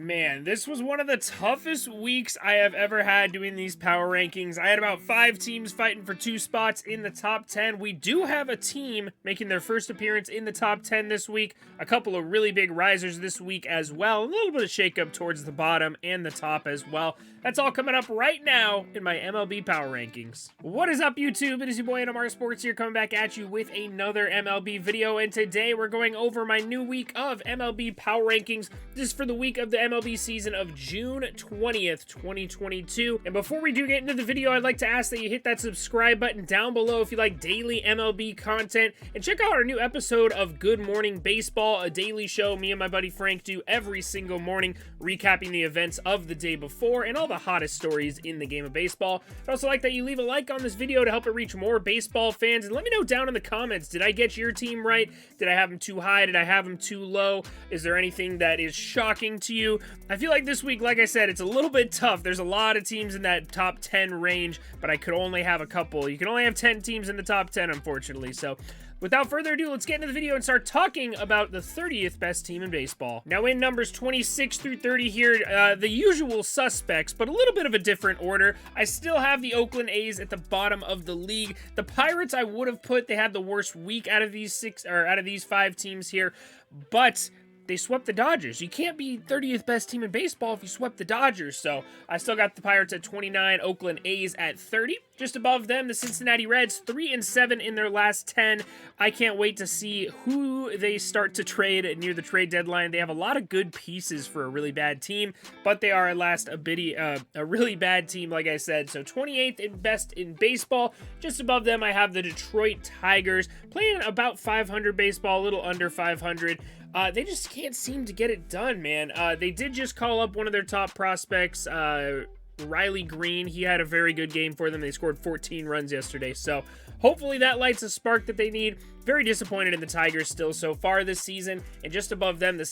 Man, this was one of the toughest weeks I have ever had doing these power rankings. I had about 5 teams fighting for 2 spots in the top 10. We do have a team making their first appearance in the top 10 this week. A couple of really big risers this week as well. A little bit of shakeup towards the bottom and the top as well. That's all coming up right now in my MLB power rankings. What is up, YouTube? It is your boy NMR Sports here, coming back at you with another MLB video. And today we're going over my new week of MLB power rankings. This is for the week of the MLB season of June 20th, 2022. And before we do get into the video, I'd like to ask that you hit that subscribe button down below if you like daily MLB content. And check out our new episode of Good Morning Baseball, a daily show me and my buddy Frank do every single morning, recapping the events of the day before and all the hottest stories in the game of baseball. I'd also like that you leave a like on this video to help it reach more baseball fans. And let me know down in the comments, did I get your team right? Did I have them too high? Did I have them too low? Is there anything that is shocking to you? I feel like this week, like I said, it's a little bit tough. There's a lot of teams in that top 10 range, but I could only have a couple. You can only have 10 teams in the top 10, unfortunately. So without further ado, let's get into the video and start talking about the 30th best team in baseball. Now, in numbers 26 through 30 here, the usual suspects, but a little bit of a different order. I still have the Oakland A's at the bottom of the league. The Pirates, I would have put, they had the worst week out of these 5 teams here, but they swept the Dodgers. You can't be 30th best team in baseball if you swept the Dodgers. So I still got the Pirates at 29, Oakland A's at 30. Just above them, the Cincinnati Reds, 3-7 in their last 10. I can't wait to see who they start to trade near the trade deadline. They have a lot of good pieces for a really bad team, but they are at last a really bad team, like I said. So 28th in best in baseball. Just above them, I have the Detroit Tigers, playing about 500 baseball, a little under 500. They just can't seem to get it done, man. They did just call up one of their top prospects, Riley Green. He had a very good game for them. They scored 14 runs yesterday, so hopefully that lights a spark that they need. Very disappointed in the Tigers still so far this season. And just above them, the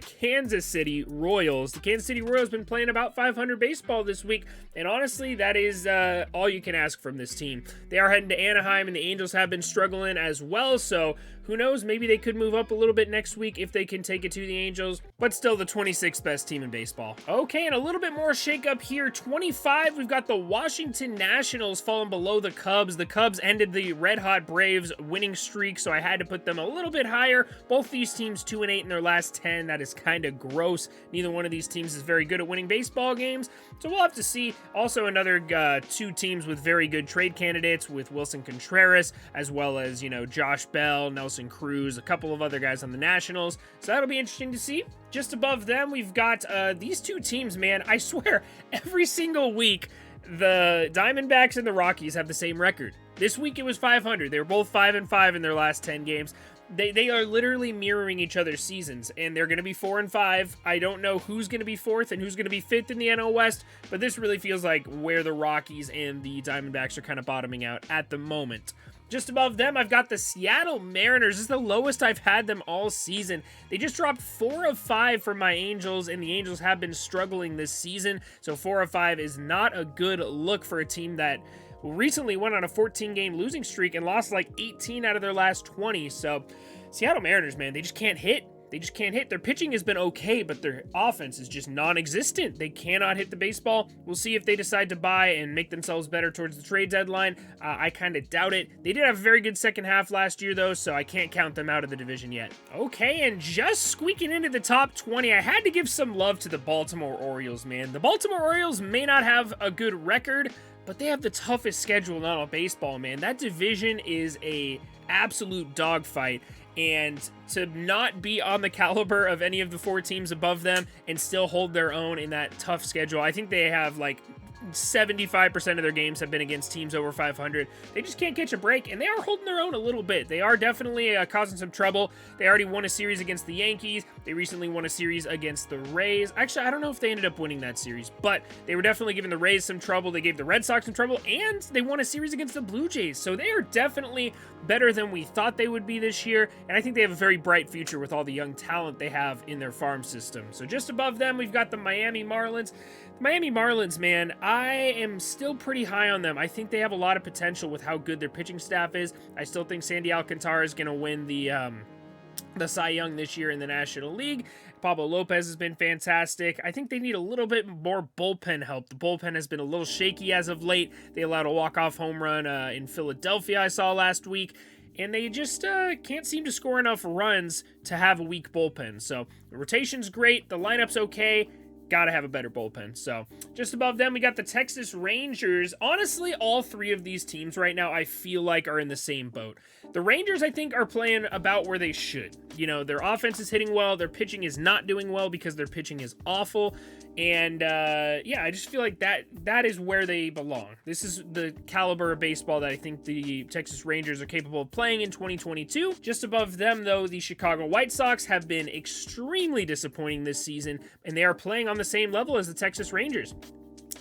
Kansas City Royals. The Kansas City Royals been playing about 500 baseball this week, and honestly, that is all you can ask from this team. They are heading to Anaheim, and the Angels have been struggling as well, so who knows, maybe they could move up a little bit next week if they can take it to the Angels, but still the 26th best team in baseball. Okay, and a little bit more shakeup here. 25, we've got the Washington Nationals falling below the Cubs. The Cubs ended the red-hot Braves winning streak, so I had to put them a little bit higher. Both these teams 2-8 in their last 10. That is kind of gross. Neither one of these teams is very good at winning baseball games, so we'll have to see. Also, another 2 teams with very good trade candidates with Wilson Contreras, as well as, you know, Josh Bell, Nelson Cruz, a couple of other guys on the Nationals, so that'll be interesting to see. Just above them, we've got these 2 teams, man. I swear, every single week, the Diamondbacks and the Rockies have the same record. This week it was 500. They were both 5-5 in their last 10 games. They are literally mirroring each other's seasons, and they're going to be 4-5. I don't know who's going to be 4th and who's going to be 5th in the NL West, but this really feels like where the Rockies and the Diamondbacks are kind of bottoming out at the moment. Just above them, I've got the Seattle Mariners. This is the lowest I've had them all season. They just dropped 4 of 5 for my Angels, and the Angels have been struggling this season, so 4 of 5 is not a good look for a team that recently went on a 14-game losing streak and lost like 18 out of their last 20. So Seattle Mariners, man, they just can't hit. They just can't hit. Their pitching has been okay, but their offense is just non-existent. They cannot hit the baseball. We'll see if they decide to buy and make themselves better towards the trade deadline. I kind of doubt it. They did have a very good second half last year, though, so I can't count them out of the division yet. Okay, and just squeaking into the top 20, I had to give some love to the Baltimore Orioles, man. The Baltimore Orioles may not have a good record, but they have the toughest schedule in all of baseball, man. That division is a absolute dogfight, and to not be on the caliber of any of the 4 teams above them and still hold their own in that tough schedule, I think they have like 75% of their games have been against teams over 500. They just can't catch a break, and they are holding their own a little bit. They are definitely causing some trouble. They already won a series against the Yankees. They recently won a series against the Rays. Actually, I don't know if they ended up winning that series, but they were definitely giving the Rays some trouble. They gave the Red Sox some trouble, and they won a series against the Blue Jays. So they are definitely better than we thought they would be this year, and I think they have a very bright future with all the young talent they have in their farm system. So just above them, we've got the Miami Marlins. The Miami Marlins, man, I am still pretty high on them. I think they have a lot of potential with how good their pitching staff is. I still think Sandy Alcantara is going to win the Cy Young this year in the National League. Pablo Lopez has been fantastic. I think they need a little bit more bullpen help. The bullpen has been a little shaky as of late. They allowed a walk-off home run in Philadelphia I saw last week, and they just can't seem to score enough runs to have a weak bullpen. So the rotation's great, the lineup's okay, gotta have a better bullpen. So just above them, we got the Texas Rangers. Honestly, all three of these teams right now, I feel like, are in the same boat. The Rangers, I think, are playing about where they should. You know, their offense is hitting well. Their pitching is not doing well because their pitching is awful. And, yeah, I just feel like that is where they belong. This is the caliber of baseball that I think the Texas Rangers are capable of playing in 2022. Just above them, though, the Chicago White Sox have been extremely disappointing this season, and they are playing on the same level as the Texas Rangers.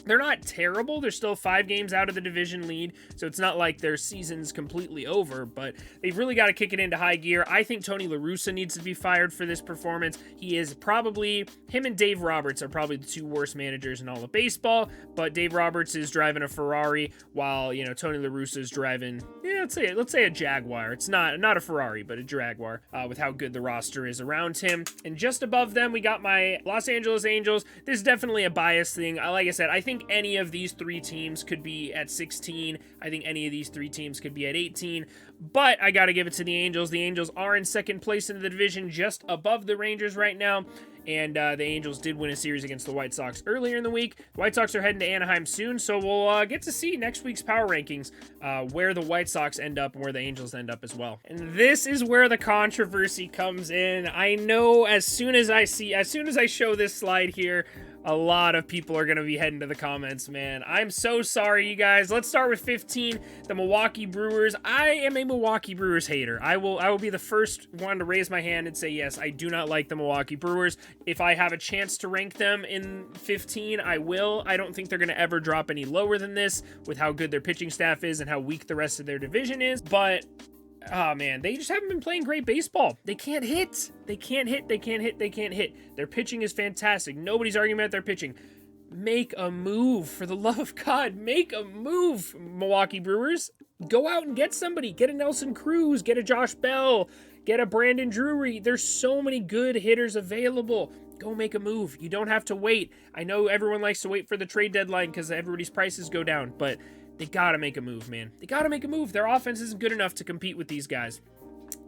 They're not terrible. They're still 5 games out of the division lead, so it's not like their season's completely over, but they've really got to kick it into high gear. I think Tony La Russa needs to be fired for this performance. Him and Dave Roberts are probably the 2 worst managers in all of baseball, but Dave Roberts is driving a Ferrari while, you know, Tony La Russa is driving, let's say a Jaguar. It's not a Ferrari, but a Jaguar, with how good the roster is around him. And just above them, we got my Los Angeles Angels. This is definitely a bias thing. Like I said, I think any of these 3 teams could be at 16. I think any of these 3 teams could be at 18, but I got to give it to the Angels. The Angels are in second place in the division, just above the Rangers right now. And the Angels did win a series against the White Sox earlier in the week. The White Sox are heading to Anaheim soon, so we'll get to see next week's power rankings where the White Sox end up and where the Angels end up as well. And this is where the controversy comes in. I know as soon as I show this slide here, a lot of people are going to be heading to the comments, man. I'm so sorry, you guys. Let's start with 15, the Milwaukee Brewers. I am a Milwaukee Brewers hater. I will be the first one to raise my hand and say, yes, I do not like the Milwaukee Brewers. If I have a chance to rank them in 15, I will. I don't think they're going to ever drop any lower than this with how good their pitching staff is and how weak the rest of their division is. But oh man, they just haven't been playing great baseball. They can't hit. They can't hit. Their pitching is fantastic. Nobody's arguing about their pitching. Make a move, for the love of God. Make a move, Milwaukee Brewers. Go out and get somebody. Get a Nelson Cruz. Get a Josh Bell. Get a Brandon Drury. There's so many good hitters available. Go make a move. You don't have to wait. I know everyone likes to wait for the trade deadline because everybody's prices go down, but they gotta make a move, man. They gotta make a move. Their offense isn't good enough to compete with these guys.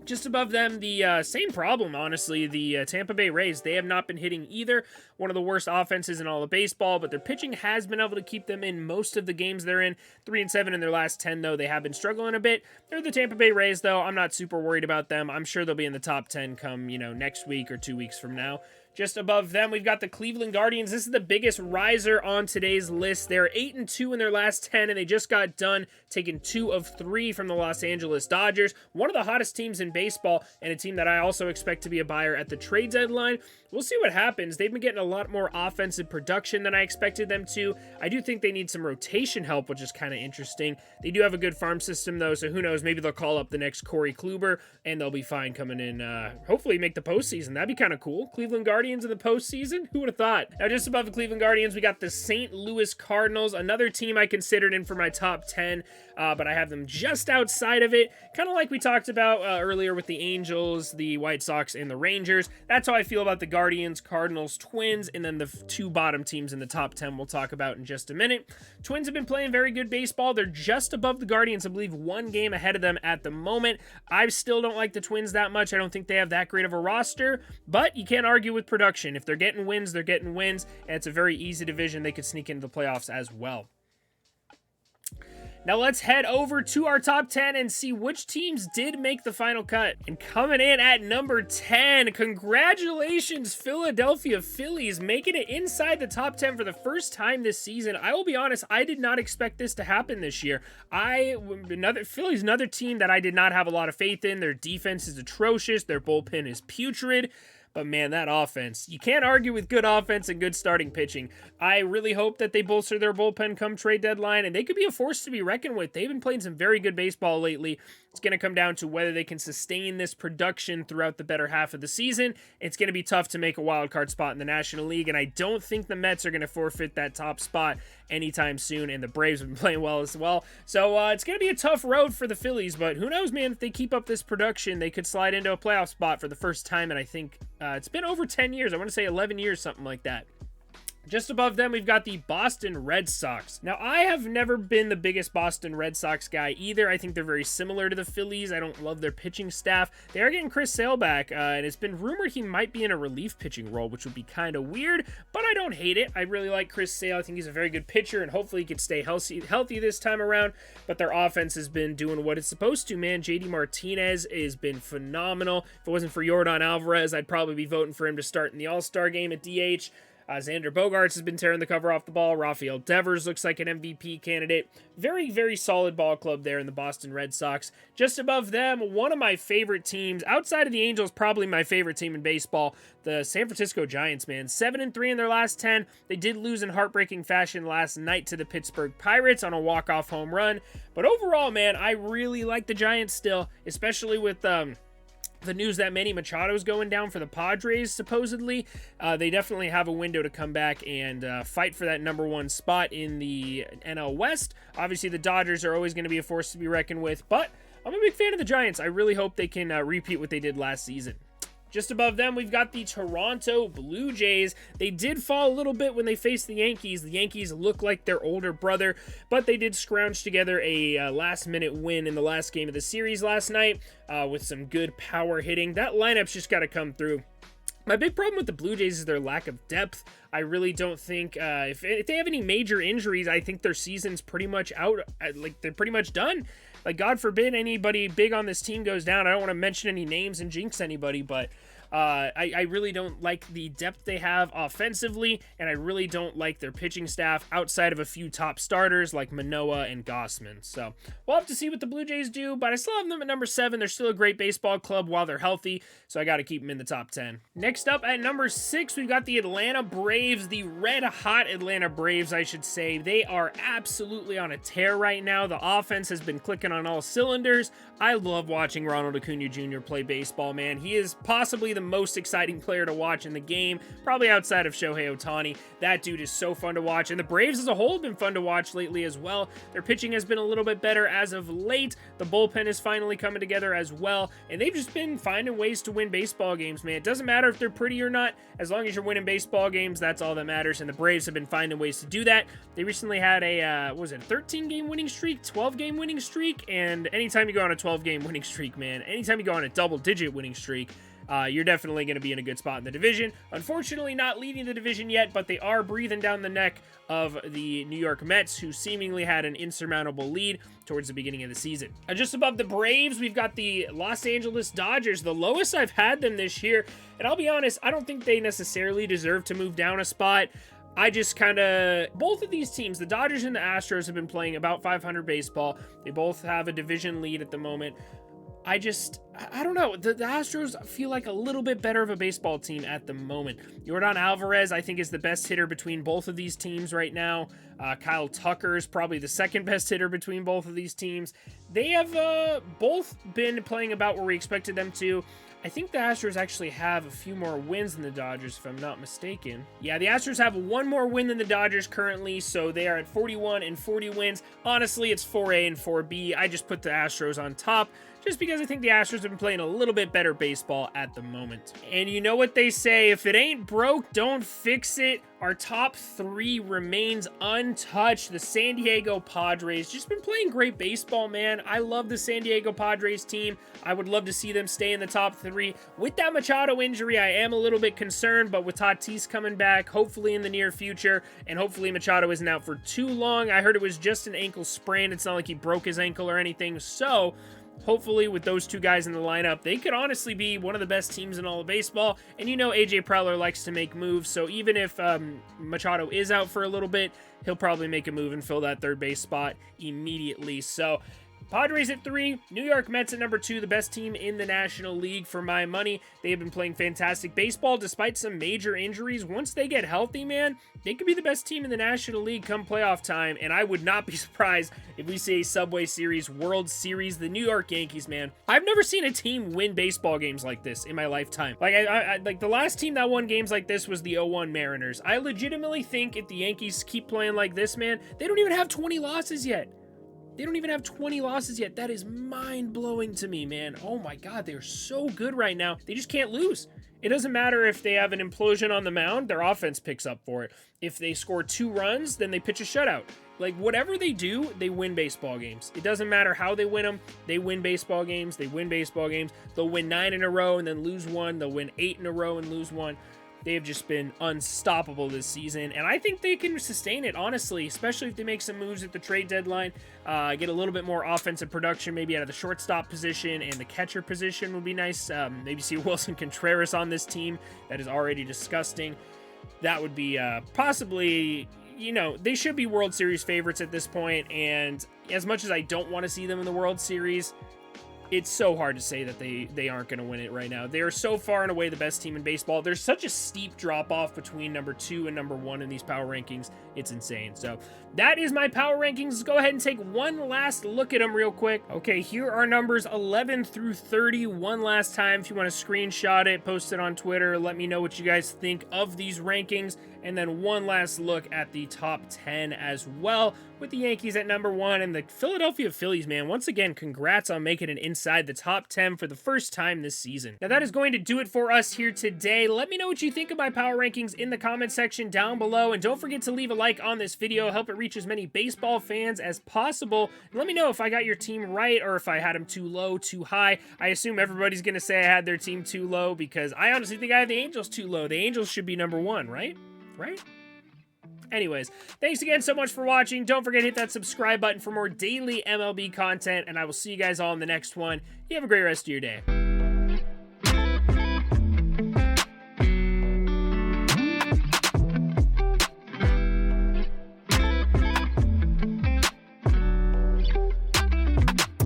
Just above them, the same problem, honestly, the Tampa Bay Rays. They have not been hitting either. One of the worst offenses in all of baseball, but their pitching has been able to keep them in most of the games they're in. 3-7 in their last 10, though. They have been struggling a bit. They're the Tampa Bay Rays, though. I'm not super worried about them. I'm sure they'll be in the top 10 come, next week or 2 weeks from now. Just above them, we've got the Cleveland Guardians. This is the biggest riser on today's list. They're 8-2 in their last 10, and they just got done taking 2 of 3 from the Los Angeles Dodgers. One of the hottest teams in baseball, and a team that I also expect to be a buyer at the trade deadline. We'll see what happens. They've been getting a lot more offensive production than I expected them to. I do think they need some rotation help, which is kind of interesting. They do have a good farm system, though, so who knows? Maybe they'll call up the next Corey Kluber, and they'll be fine coming in. Hopefully make the postseason. That'd be kind of cool. Cleveland Guardians in the postseason? Who would have thought? Now, just above the Cleveland Guardians, we got the St. Louis Cardinals, another team I considered in for my top 10, but I have them just outside of it. Kind of like we talked about earlier with the Angels, the White Sox, and the Rangers. That's how I feel about the Guardians, Cardinals, Twins, and then the 2 bottom teams in the top 10 we'll talk about in just a minute. Twins have been playing very good baseball. They're just above the Guardians, I believe 1 game ahead of them at the moment. I still don't like the Twins that much. I don't think they have that great of a roster, but you can't argue with production. If they're getting wins, they're getting wins, and it's a very easy division. They could sneak into the playoffs as well. Now let's head over to our top 10 and see which teams did make the final cut. And coming in at number 10, congratulations, Philadelphia Phillies, making it inside the top 10 for the first time this season. I will be honest, I did not expect this to happen this year. Phillies, another team that I did not have a lot of faith in. Their defense is atrocious. Their bullpen is putrid. But man, that offense, you can't argue with good offense and good starting pitching. I really hope that they bolster their bullpen come trade deadline, and they could be a force to be reckoned with. They've been playing some very good baseball lately. It's going to come down to whether they can sustain this production throughout the better half of the season. It's going to be tough to make a wild card spot in the National League, and I don't think the Mets are going to forfeit that top spot anytime soon, and the Braves have been playing well as well. So it's going to be a tough road for the Phillies, but who knows, man, if they keep up this production, they could slide into a playoff spot for the first time in, I think, It's been over 10 years. I want to say 11 years, something like that. Just above them, we've got the Boston Red Sox. Now, I have never been the biggest Boston Red Sox guy either. I think they're very similar to the Phillies. I don't love their pitching staff. They are getting Chris Sale back, and it's been rumored he might be in a relief pitching role, which would be kind of weird, but I don't hate it. I really like Chris Sale. I think he's a very good pitcher, and hopefully he can stay healthy this time around, but their offense has been doing what it's supposed to, man. JD Martinez has been phenomenal. If it wasn't for Yordan Alvarez, I'd probably be voting for him to start in the All-Star game at DH. Xander Bogaerts has been tearing the cover off the ball. Rafael Devers looks like an MVP candidate. Very, very solid ball club there in the Boston Red Sox. Just above them, one of my favorite teams, outside of the Angels, probably my favorite team in baseball, the San Francisco Giants, man. 7-3 in their last 10. They did lose in heartbreaking fashion last night to the Pittsburgh Pirates on a walk-off home run. But overall, man, I really like the Giants still, especially with the news that Manny Machado is going down for the Padres, supposedly. They definitely have a window to come back and fight for that number one spot in the NL West. Obviously, the Dodgers are always going to be a force to be reckoned with, but I'm a big fan of the Giants. I really hope they can repeat what they did last season. Just above them, we've got the Toronto Blue Jays. They did fall a little bit when they faced the Yankees. The Yankees look like their older brother, but they did scrounge together a last-minute win in the last game of the series last night with some good power hitting. That lineup's just got to come through. My big problem with the Blue Jays is their lack of depth. I really don't think, if they have any major injuries, I think their season's pretty much out. Like, they're pretty much done. Like, God forbid anybody big on this team goes down. I don't want to mention any names and jinx anybody, but I really don't like the depth they have offensively, and I really don't like their pitching staff outside of a few top starters like Manoah and Gossman. So we'll have to see what the Blue Jays do, but I still have them at number 7. They're still a great baseball club while they're healthy, so I got to keep them in the top 10. Next up at number 6, we've got the Atlanta Braves, the red-hot Atlanta Braves, I should say. They are absolutely on a tear right now. The offense has been clicking on all cylinders. I love watching Ronald Acuna Jr. play baseball, man. He is possibly the most exciting player to watch in the game, probably outside of Shohei Ohtani. That dude is so fun to watch, and the Braves as a whole have been fun to watch lately as well. Their pitching has been a little bit better as of late. The bullpen is finally coming together as well, and they've just been finding ways to win baseball games, man. It doesn't matter if they're pretty or not. As long as you're winning baseball games, that's all that matters, and the Braves have been finding ways to do that. They recently had a, 13-game winning streak, 12-game winning streak, and anytime you go on a 12-game winning streak, man, anytime you go on a double-digit winning streak, you're definitely going to be in a good spot in the division. Unfortunately, not leading the division yet, but they are breathing down the neck of the New York Mets, who seemingly had an insurmountable lead towards the beginning of the season. Just above the Braves, we've got the Los Angeles Dodgers, the lowest I've had them this year. And I'll be honest, I don't think they necessarily deserve to move down a spot. I just both of these teams, the Dodgers and the Astros, have been playing about 500 baseball. They both have a division lead at the moment. I don't know. The Astros feel like a little bit better of a baseball team at the moment. Yordan Alvarez, I think, is the best hitter between both of these teams right now. Kyle Tucker is probably the second best hitter between both of these teams. They have both been playing about where we expected them to. I think the Astros actually have a few more wins than the Dodgers, if I'm not mistaken. Yeah, the Astros have one more win than the Dodgers currently, so they are at 41 and 40 wins. Honestly, it's 4A and 4B. I just put the Astros on top, just because I think the Astros have been playing a little bit better baseball at the moment. And you know what they say, if it ain't broke, don't fix it. Our top 3 remains untouched. The San Diego Padres, just been playing great baseball, man. I love the San Diego Padres team. I would love to see them stay in the top 3. With that Machado injury, I am a little bit concerned, but with Tatis coming back, hopefully in the near future, and hopefully Machado isn't out for too long. I heard it was just an ankle sprain. It's not like he broke his ankle or anything, so hopefully with those two guys in the lineup, they could honestly be one of the best teams in all of baseball. And you know AJ Preller likes to make moves, so even if Machado is out for a little bit, he'll probably make a move and fill that third base spot immediately. So Padres at 3, New York Mets at number 2, the best team in the National League for my money. They have been playing fantastic baseball despite some major injuries. Once they get healthy, man, they could be the best team in the National League come playoff time, and I would not be surprised if we see a Subway Series, World Series, the New York Yankees, man. I've never seen a team win baseball games like this in my lifetime. Like, like the last team that won games like this was the 01 Mariners. I legitimately think if the Yankees keep playing like this, man, they don't even have 20 losses yet. They don't even have 20 losses yet. That is mind-blowing to me, man. Oh my God, they're so good right now. They just can't lose. It doesn't matter if they have an implosion on the mound, their offense picks up for it. If they score 2 runs, then they pitch a shutout. Like, whatever they do, they win baseball games. It doesn't matter how they win them. They win baseball games. They win baseball games. They'll win 9 in a row and then lose 1. They'll win 8 in a row and lose 1. They have just been unstoppable this season, and I think they can sustain it, honestly, especially if they make some moves at the trade deadline, get a little bit more offensive production, maybe out of the shortstop position, and the catcher position would be nice. Maybe see Wilson Contreras on this team. That is already disgusting. That would be possibly, you know, they should be World Series favorites at this point, and as much as I don't want to see them in the World Series, it's so hard to say that they aren't going to win it right now. They are so far and away the best team in baseball. There's such a steep drop-off between number 2 and number 1 in these power rankings. It's insane. So that is my power rankings. Let's go ahead and take one last look at them real quick. Okay, here are numbers 11 through 30 one last time. If you want to screenshot it, post it on Twitter, let me know what you guys think of these rankings. And then one last look at the top 10 as well, with the Yankees at number 1 and the Philadelphia Phillies, man. Once again, congrats on making it inside the top 10 for the first time this season. Now, that is going to do it for us here today. Let me know what you think of my power rankings in the comment section down below. And don't forget to leave a like on this video. Help it reach as many baseball fans as possible. And let me know if I got your team right or if I had them too low, too high. I assume everybody's going to say I had their team too low because I honestly think I have the Angels too low. The Angels should be number 1, right? Right? Anyways, thanks again so much for watching. Don't forget to hit that subscribe button for more daily MLB content, and I will see you guys all in the next one. You have a great rest of your day.